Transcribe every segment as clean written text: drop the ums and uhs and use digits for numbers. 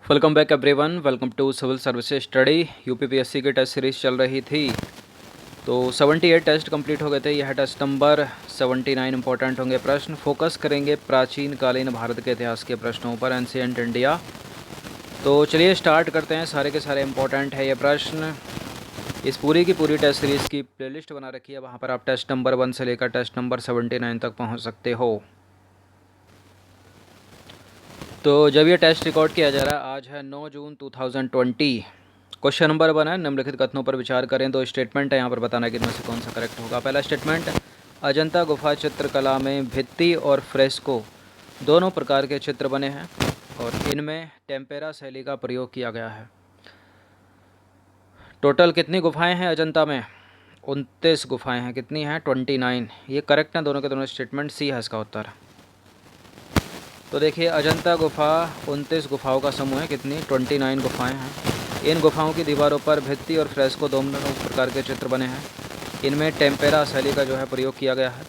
Welcome back everyone. Welcome to civil services study. UPPSC की test series चल रही थी, तो 78 टेस्ट कंप्लीट हो गए थे। यह टेस्ट नंबर 79 इंपॉर्टेंट होंगे प्रश्न। फोकस करेंगे प्राचीन कालीन भारत के इतिहास के प्रश्नों पर, एंशिएंट इंडिया। तो चलिए स्टार्ट करते हैं। सारे के सारे इंपॉर्टेंट है ये प्रश्न। इस पूरी की पूरी टेस्ट सीरीज़ की प्लेलिस्ट बना रखी है, वहाँ पर आप टेस्ट नंबर 1 से लेकर टेस्ट नंबर 79 तक पहुँच सकते हो। तो जब ये टेस्ट रिकॉर्ड किया जा रहा है, आज है 9 जून 2020। क्वेश्चन नंबर 1 है, निम्नलिखित कथनों पर विचार करें। दो स्टेटमेंट है, यहाँ पर बताना है कि इनमें से कौन सा करेक्ट होगा। पहला स्टेटमेंट, अजंता गुफा चित्रकला में भित्ति और फ्रेस्को दोनों प्रकार के चित्र बने हैं और इनमें टेम्पेरा शैली का प्रयोग किया गया है। टोटल कितनी गुफाएं हैं अजंता में? 29 गुफाएं हैं। कितनी हैं? 29। ये करेक्ट है दोनों के दोनों स्टेटमेंट। सी है इसका उत्तर। तो देखिए, अजंता गुफा 29 गुफाओं का समूह है। कितनी? 29 गुफाएं हैं। इन गुफाओं की दीवारों पर भित्ति और फ्रेस्को दोनों प्रकार के चित्र बने हैं। इनमें टेम्पेरा शैली का जो है प्रयोग किया गया है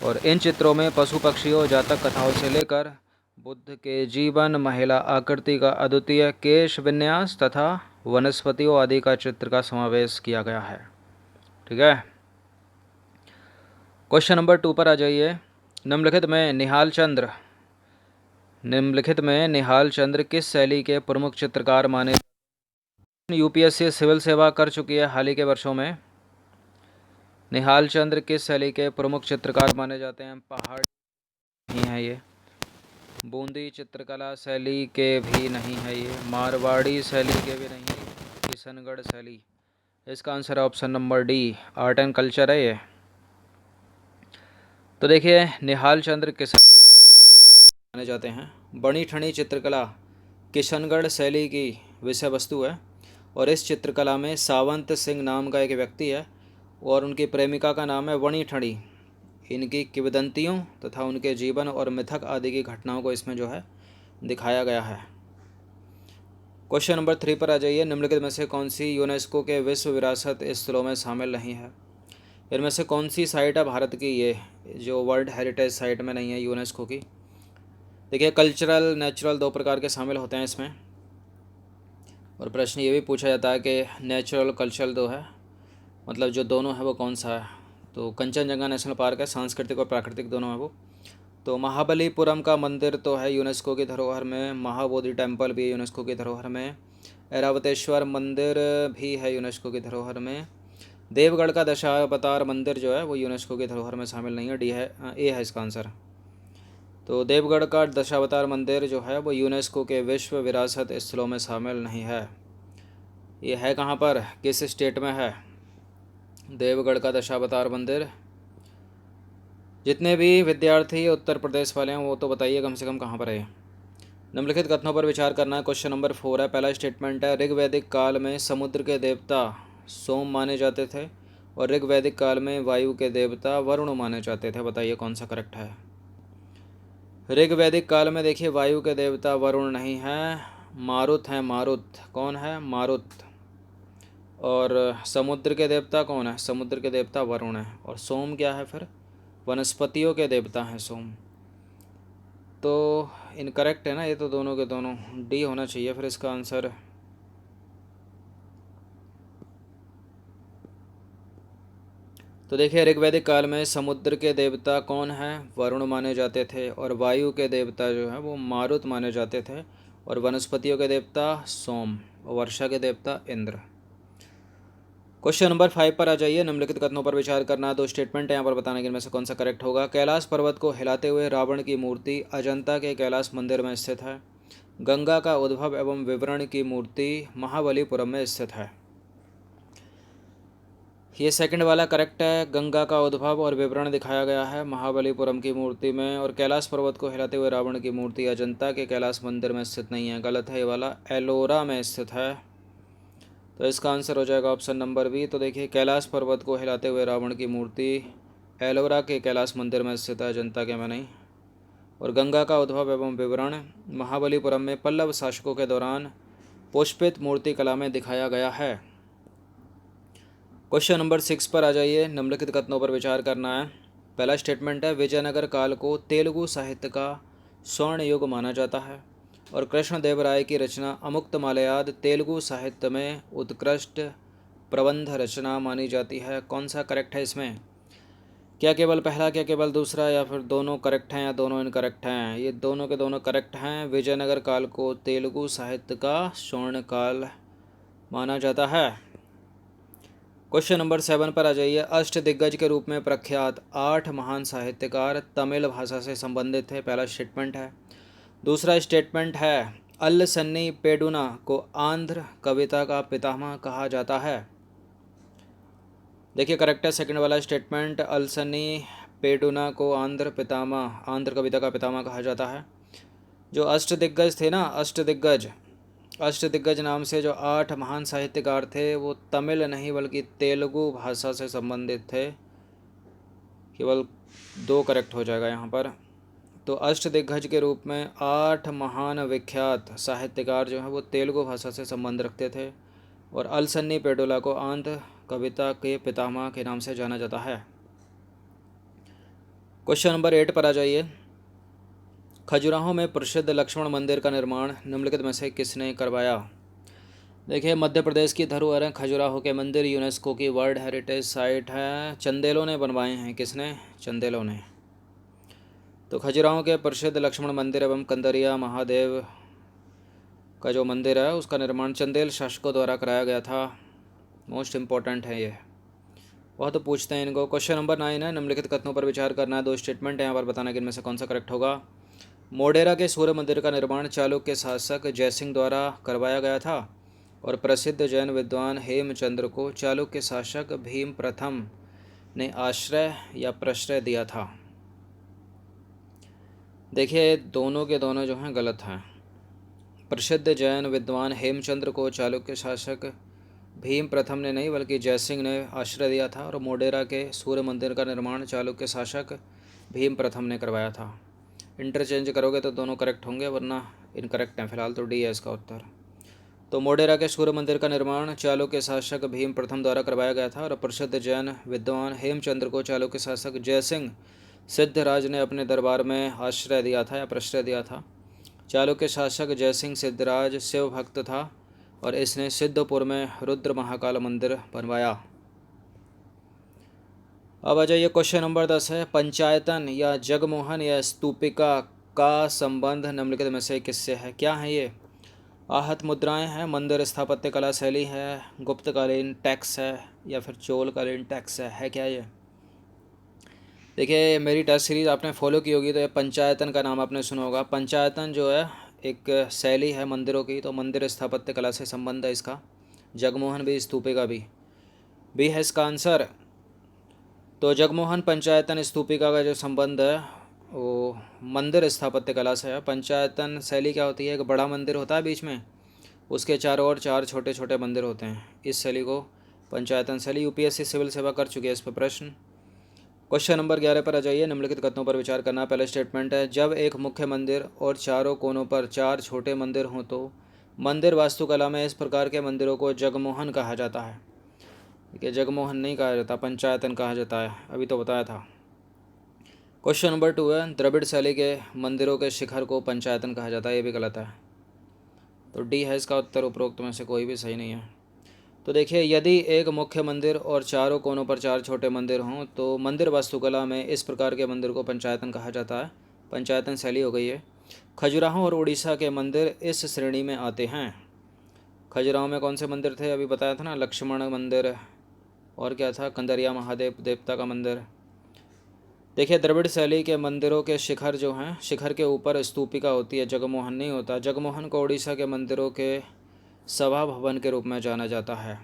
और इन चित्रों में पशु पक्षियों, जातक कथाओं से लेकर बुद्ध के जीवन, महिला आकृति का अद्वितीय केश विन्यास तथा वनस्पतियों आदि का चित्र का समावेश किया गया है। ठीक है। क्वेश्चन नंबर 2 पर आ जाइए। निम्नलिखित में निहाल चंद्र किस शैली के प्रमुख चित्रकार माने? यूपीएससी सिविल सेवा कर चुकी है हाल ही के वर्षों में। निहाल चंद्र किस शैली के प्रमुख चित्रकार माने जाते हैं? पहाड़ नहीं है ये, बूंदी चित्रकला शैली के भी नहीं है ये, मारवाड़ी शैली के भी नहीं, किशनगढ़ शैली। इसका आंसर है option number D, art and culture है ये। तो देखिए, निहाल चंद्र किस माने जाते हैं? बनी ठनी चित्रकला किशनगढ़ शैली की विषय वस्तु है और इस चित्रकला में सावंत सिंह नाम का एक व्यक्ति है और उनकी प्रेमिका का नाम है वणी ठणी। इनकी किंवदंतियों तथा उनके जीवन और मिथक आदि की घटनाओं को इसमें जो है दिखाया गया है। क्वेश्चन नंबर 3 पर आ जाइए। निम्नलिखित में से कौन सी यूनेस्को के विश्व विरासत स्थलों में शामिल नहीं है? इनमें से कौन सी साइट है भारत की ये जो वर्ल्ड हेरिटेज साइट में नहीं है यूनेस्को की? देखिए, कल्चरल, नेचुरल दो प्रकार के शामिल होते हैं इसमें और प्रश्न ये भी पूछा जाता है कि नेचुरल कल्चरल दो है, मतलब जो दोनों है वो कौन सा है? तो कंचनजंगा नेशनल पार्क है, सांस्कृतिक और प्राकृतिक दोनों है वो। तो महाबलीपुरम का मंदिर तो है यूनेस्को की धरोहर में, महाबोधि टेम्पल भी है यूनेस्को की धरोहर में, ऐरावतेश्वर मंदिर भी है यूनेस्को की धरोहर में। देवगढ़ का दशावतार मंदिर जो है वो यूनेस्को की धरोहर में शामिल नहीं है, डी है, ए है इसका आंसर। तो देवगढ़ का दशावतार मंदिर जो है वो यूनेस्को के विश्व विरासत स्थलों में शामिल नहीं है। ये है कहाँ पर, किस स्टेट में है देवगढ़ का दशावतार मंदिर? जितने भी विद्यार्थी उत्तर प्रदेश वाले हैं वो तो बताइए कम से कम कहाँ पर है। निम्नलिखित कथनों पर विचार करना है। क्वेश्चन नंबर 4 है। पहला स्टेटमेंट है, ऋग्वैदिक काल में समुद्र के देवता सोम माने जाते थे और ऋग्वैदिक काल में वायु के देवता वरुण माने जाते थे। बताइए कौन सा करेक्ट है? ऋग्वैदिक काल में देखिए वायु के देवता वरुण नहीं है, मारुत हैं। मारुत कौन है? मारुत। और समुद्र के देवता कौन है? समुद्र के देवता वरुण है। और सोम क्या है फिर? वनस्पतियों के देवता हैं सोम। तो इनकरेक्ट है ना ये, तो दोनों के दोनों डी होना चाहिए फिर इसका आंसर। तो देखिए, ऋग्वैदिक काल में समुद्र के देवता कौन है? वरुण माने जाते थे और वायु के देवता जो है वो मारुत माने जाते थे और वनस्पतियों के देवता सोम और वर्षा के देवता इंद्र। क्वेश्चन नंबर 5 पर आ जाइए। निम्नलिखित कथनों पर विचार करना। दो स्टेटमेंट है, यहाँ पर बताने के इनमें से कौन सा करेक्ट होगा। कैलाश पर्वत को हिलाते हुए रावण की मूर्ति अजंता के कैलाश मंदिर में स्थित है। गंगा का उद्भव एवं विवरण की मूर्ति महाबलीपुरम में स्थित है। ये सेकंड वाला करेक्ट है। गंगा का उद्भव और विवरण दिखाया गया है महाबलीपुरम की मूर्ति में और कैलाश पर्वत को हिलाते हुए रावण की मूर्ति अजंता के कैलाश मंदिर में स्थित नहीं है। गलत है ये वाला, एलोरा में स्थित है। तो इसका आंसर हो जाएगा ऑप्शन नंबर बी। तो देखिए, कैलाश पर्वत को हिलाते हुए रावण की मूर्ति एलोरा के कैलाश मंदिर में स्थित है, अजंता के में नहीं। और गंगा का उद्भव एवं विवरण महाबलीपुरम में पल्लव शासकों के दौरान पुष्पित मूर्ति कला में दिखाया गया है। क्वेश्चन नंबर 6 पर आ जाइए। निम्नलिखित कथनों पर विचार करना है। पहला स्टेटमेंट है, विजयनगर काल को तेलुगु साहित्य का स्वर्ण युग माना जाता है और कृष्णदेवराय की रचना अमुक्त मालयाद तेलुगु साहित्य में उत्कृष्ट प्रबंध रचना मानी जाती है। कौन सा करेक्ट है इसमें? क्या केवल पहला, क्या केवल दूसरा, या फिर दोनों करेक्ट हैं या दोनों इनकरेक्ट हैं? ये दोनों के दोनों करेक्ट हैं। विजयनगर काल को तेलुगु साहित्य का स्वर्ण काल माना जाता है। क्वेश्चन नंबर 7 पर आ जाइए। अष्टदिग्गज के रूप में प्रख्यात 8 महान साहित्यकार तमिल भाषा से संबंधित थे। पहला स्टेटमेंट है। दूसरा स्टेटमेंट है अल्लसन्नी पेडुना को आंध्र कविता का पितामह कहा जाता है। देखिए करेक्ट है सेकंड वाला स्टेटमेंट, अल्लसन्नी पेडुना को आंध्र कविता का पितामह कहा जाता है। जो अष्टदिग्गज थे ना, अष्टदिग्गज नाम से जो 8 महान साहित्यकार थे वो तमिल नहीं बल्कि तेलुगु भाषा से संबंधित थे। केवल 2 करेक्ट हो जाएगा यहाँ पर। तो अष्टदिग्गज के रूप में 8 महान विख्यात साहित्यकार जो हैं वो तेलुगु भाषा से संबंध रखते थे। और अल्लसन्नी पेडुला को आंध्र कविता के पितामह के नाम से जाना जाता है। क्वेश्चन नंबर 8 पर आ जाइए। खजुराहो में प्रसिद्ध लक्ष्मण मंदिर का निर्माण निम्नलिखित में से किसने करवाया? देखिए मध्य प्रदेश की धरोहर है खजुराहो के मंदिर, यूनेस्को की वर्ल्ड हेरिटेज साइट है। चंदेलों ने बनवाए हैं। किसने? चंदेलों ने। तो खजुराहो के प्रसिद्ध लक्ष्मण मंदिर एवं कंदरिया महादेव का जो मंदिर है उसका निर्माण चंदेल शासकों द्वारा कराया गया था। मोस्ट इम्पॉर्टेंट है ये, वह तो पूछते हैं इनको। क्वेश्चन नंबर 9 है। निम्नलिखित कथनों पर विचार करना है। 2 स्टेटमेंट है यहाँ पर, बताना कि इनमें से कौन सा करेक्ट होगा। मोढेरा के सूर्य मंदिर का निर्माण चालुक्य शासक जयसिंह द्वारा करवाया गया था और प्रसिद्ध जैन विद्वान हेमचंद्र को चालुक्य शासक भीम प्रथम ने आश्रय या प्रश्रय दिया था। देखिए दोनों के दोनों जो हैं गलत हैं। प्रसिद्ध जैन विद्वान हेमचंद्र को चालुक्य शासक भीम प्रथम ने नहीं बल्कि जयसिंह ने आश्रय दिया था। और मोढेरा के सूर्य मंदिर का निर्माण चालुक्य शासक भीम प्रथम ने करवाया था। इंटरचेंज करोगे तो दोनों करेक्ट होंगे, वरना इनकरेक्ट हैं। फिलहाल तो डी है इसका उत्तर। तो मोढेरा के सूर्य मंदिर का निर्माण चालुक्य शासक भीम प्रथम द्वारा करवाया गया था और प्रसिद्ध जैन विद्वान हेमचंद्र को चालुक्य शासक जयसिंह सिद्धराज ने अपने दरबार में आश्रय दिया था या प्रश्रय दिया था। चालुक्य शासक जयसिंह सिद्धराज शिव भक्त था और इसने सिद्धपुर में रुद्र महाकाल मंदिर बनवाया। अब आ जाइए क्वेश्चन नंबर 10 है। पंचायतन या जगमोहन या स्तूपिका का संबंध निम्नलिखित में से किससे है? क्या है ये? आहत मुद्राएं हैं, मंदिर स्थापत्य कला शैली है, गुप्तकालीन टैक्स है, या फिर चोलकालीन टैक्स है क्या ये? देखिए मेरी टेस्ट सीरीज़ आपने फॉलो की होगी तो ये पंचायतन का नाम आपने सुना होगा। पंचायतन जो है एक शैली है मंदिरों की, तो मंदिर स्थापत्य कला से संबंध है इसका। जगमोहन भी, स्तूपिका भी है इसका आंसर। तो जगमोहन पंचायतन स्तूपिका का जो संबंध है वो मंदिर स्थापत्य कला से है। पंचायतन शैली क्या होती है? एक बड़ा मंदिर होता है बीच में, उसके चारों ओर 4 छोटे छोटे मंदिर होते हैं। इस शैली को पंचायतन शैली, यूपीएससी सिविल सेवा कर चुकी है इस पर प्रश्न। क्वेश्चन नंबर 11 पर आ जाइए। निम्नलिखित कथनों पर विचार करना। पहला स्टेटमेंट है जब एक मुख्य मंदिर और चारों कोनों पर 4 छोटे मंदिर हों तो मंदिर वास्तुकला में इस प्रकार के मंदिरों को जगमोहन कहा जाता है। देखिए जगमोहन नहीं कहा जाता, पंचायतन कहा जाता है, अभी तो बताया था। क्वेश्चन नंबर 2 है द्रविड़ शैली के मंदिरों के शिखर को पंचायतन कहा जाता है। ये भी गलत है, तो डी है इसका उत्तर। उपरोक्त में से कोई भी सही नहीं है। तो देखिए यदि एक मुख्य मंदिर और चारों कोनों पर 4 छोटे मंदिर हों तो मंदिर वास्तुकला में इस प्रकार के मंदिर को पंचायतन कहा जाता है। पंचायतन शैली हो गई है। खजुराहो और उड़ीसा के मंदिर इस श्रेणी में आते हैं। खजुराहो में कौन से मंदिर थे? अभी बताया था ना, लक्ष्मण मंदिर, और क्या था, कंदरिया महादेव देवता का मंदिर। देखिए द्रविड़ शैली के मंदिरों के शिखर जो हैं, शिखर के ऊपर स्तूपिका होती है, जगमोहन नहीं होता। जगमोहन को उड़ीसा के मंदिरों के सभा भवन के रूप में जाना जाता है।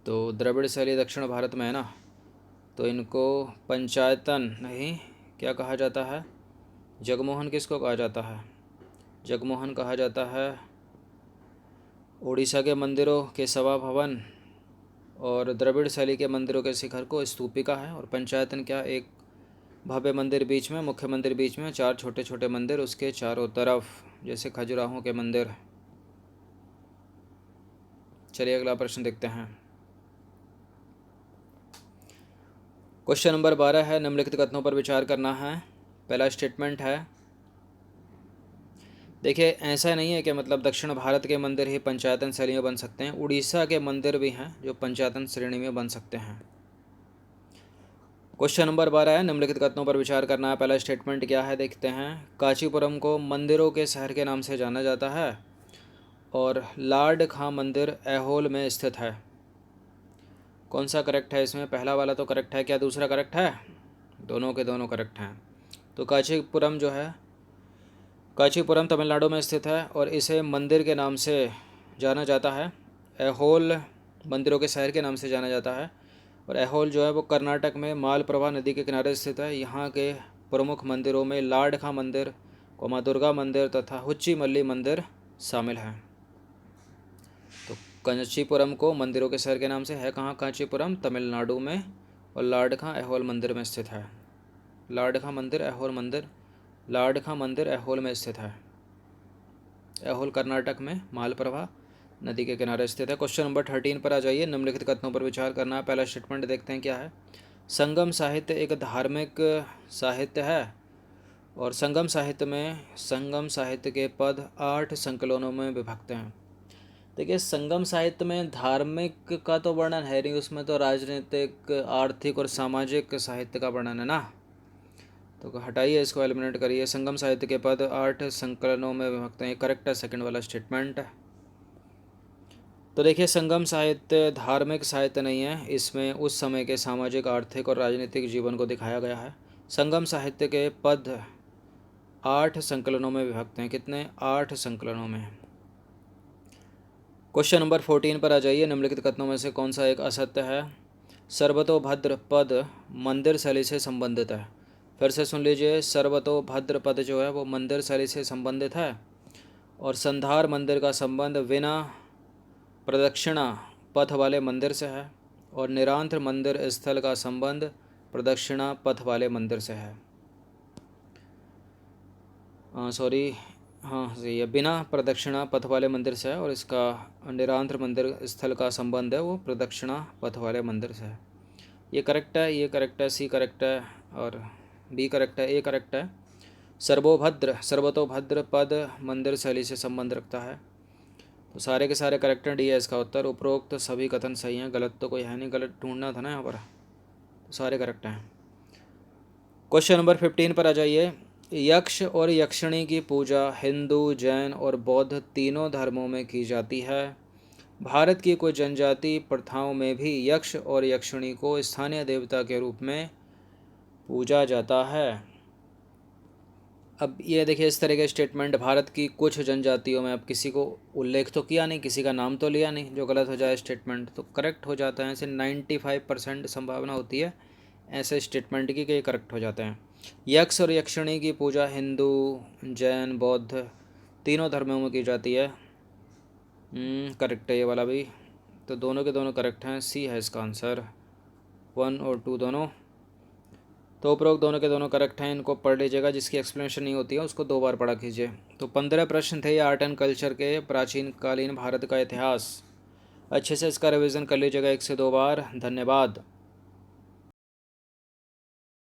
तो द्रविड़ शैली दक्षिण भारत में है ना, तो इनको पंचायतन नहीं क्या कहा जाता है? जगमोहन किसको कहा जाता है? जगमोहन कहा जाता है उड़ीसा के मंदिरों के सभा भवन, और द्रविड़ शैली के मंदिरों के शिखर को स्तूपिका है। और पंचायतन क्या? एक भव्य मंदिर बीच में, मुख्य मंदिर बीच में, 4 छोटे छोटे मंदिर उसके चारों तरफ, जैसे खजुराहो के मंदिर। चलिए अगला प्रश्न देखते हैं। क्वेश्चन नंबर 12 है। निम्नलिखित कथनों पर विचार करना है। पहला स्टेटमेंट है देखिए ऐसा नहीं है कि मतलब दक्षिण भारत के मंदिर ही पंचायतन शैली में बन सकते हैं, उड़ीसा के मंदिर भी हैं जो पंचायतन श्रेणी में बन सकते हैं। क्वेश्चन नंबर 12 है, निम्नलिखित कथनों पर विचार करना है। पहला स्टेटमेंट क्या है देखते हैं। कांचीपुरम को मंदिरों के शहर के नाम से जाना जाता है और लार्ड खां मंदिर ऐहोल में स्थित है। कौन सा करेक्ट है इसमें? पहला वाला तो करेक्ट है, क्या दूसरा करेक्ट है? दोनों के दोनों करेक्ट हैं। तो कांचीपुरम जो है, कांचीपुरम तमिलनाडु में स्थित है और इसे मंदिर के नाम से जाना जाता है। ऐहोल मंदिरों के शहर के नाम से जाना जाता है और ऐहोल जो है वो कर्नाटक में मालप्रभा नदी के किनारे स्थित है। यहाँ के प्रमुख मंदिरों में लार्ड खां मंदिर, कोमा दुर्गा मंदिर तथा हुच्ची मल्ली मंदिर शामिल हैं। तो कांचीपुरम को मंदिरों के शहर के नाम से है कहाँ? कांचीपुरम तमिलनाडु में, और लार्ड खां ऐहोल मंदिर में स्थित है। लार्ड खां मंदिर ऐहोल मंदिर, लार्ड खां मंदिर ऐहोल में स्थित है। ऐहोल कर्नाटक में मालप्रभा नदी के किनारे स्थित है। क्वेश्चन नंबर 13 पर आ जाइए। निम्नलिखित कथनों पर विचार करना है। पहला स्टेटमेंट देखते हैं क्या है। संगम साहित्य एक धार्मिक साहित्य है और संगम साहित्य के पद 8 संकलनों में विभक्त हैं। देखिए संगम साहित्य में धार्मिक का तो वर्णन है नहीं, उसमें तो राजनीतिक, आर्थिक और सामाजिक साहित्य का वर्णन है ना। तो हटाइए इसको, एलिमिनेट करिए। संगम साहित्य के पद 8 संकलनों में विभक्त हैं, करेक्ट है सेकंड वाला स्टेटमेंट। तो देखिए संगम साहित्य धार्मिक साहित्य नहीं है, इसमें उस समय के सामाजिक, आर्थिक और राजनीतिक जीवन को दिखाया गया है। संगम साहित्य के पद 8 संकलनों में विभक्त हैं। कितने? 8 संकलनों में। क्वेश्चन नंबर 14 पर आ जाइए। निम्नलिखित कथनों में से कौन सा एक असत्य है? सर्वतोभद्र पद मंदिर शैली से संबंधित है। फिर से सुन लीजिए, सर्वतोभद्र पद जो है वो मंदिर शैली से संबंधित है और संधार मंदिर का संबंध बिना प्रदक्षिणा पथ वाले मंदिर से है और निरांतर मंदिर स्थल का संबंध प्रदक्षिणा पथ वाले मंदिर से है। ये बिना प्रदक्षिणा पथ वाले मंदिर से है और इसका निरांतर मंदिर स्थल का संबंध है वो प्रदक्षिणा पथ वाले मंदिर से है। ये करेक्ट है, ये करेक्ट है, सी करेक्ट है और बी करेक्ट है, ए करेक्ट है। सर्वतोभद्र पद मंदिर शैली से संबंध रखता है। तो सारे के सारे करेक्ट हैं, डी है इसका उत्तर। उपरोक्त सभी कथन सही हैं, गलत तो कोई है नहीं, गलत ढूंढना था ना यहाँ पर। तो सारे करेक्ट हैं। क्वेश्चन नंबर 15 पर आ जाइए। यक्ष और यक्षिणी की पूजा हिंदू, जैन और बौद्ध तीनों धर्मों में की जाती है। भारत की कुछ जनजाति प्रथाओं में भी यक्ष और यक्षिणी को स्थानीय देवता के रूप में पूजा जाता है। अब ये देखिए इस तरह के स्टेटमेंट, भारत की कुछ जनजातियों में, अब किसी को उल्लेख तो किया नहीं, किसी का नाम तो लिया नहीं, जो गलत हो जाए स्टेटमेंट तो करेक्ट हो जाता है। ऐसे 95% संभावना होती है ऐसे स्टेटमेंट की कि करेक्ट हो जाते हैं। यक्ष और यक्षिणी की पूजा हिंदू, जैन, बौद्ध तीनों धर्मों में की जाती है। करेक्ट है ये वाला भी। तो दोनों के दोनों करेक्ट हैं, सी है इसका आंसर, 1 और 2 दोनों। तो उपरोक्त दोनों के दोनों करेक्ट हैं, इनको पढ़ लीजिएगा। जिसकी एक्सप्लेनेशन नहीं होती है उसको 2 बार पढ़ा कीजिए। तो 15 प्रश्न थे ये आर्ट एंड कल्चर के, प्राचीन कालीन भारत का इतिहास। अच्छे से इसका रिवीजन कर लीजिएगा 1 से 2 बार। धन्यवाद।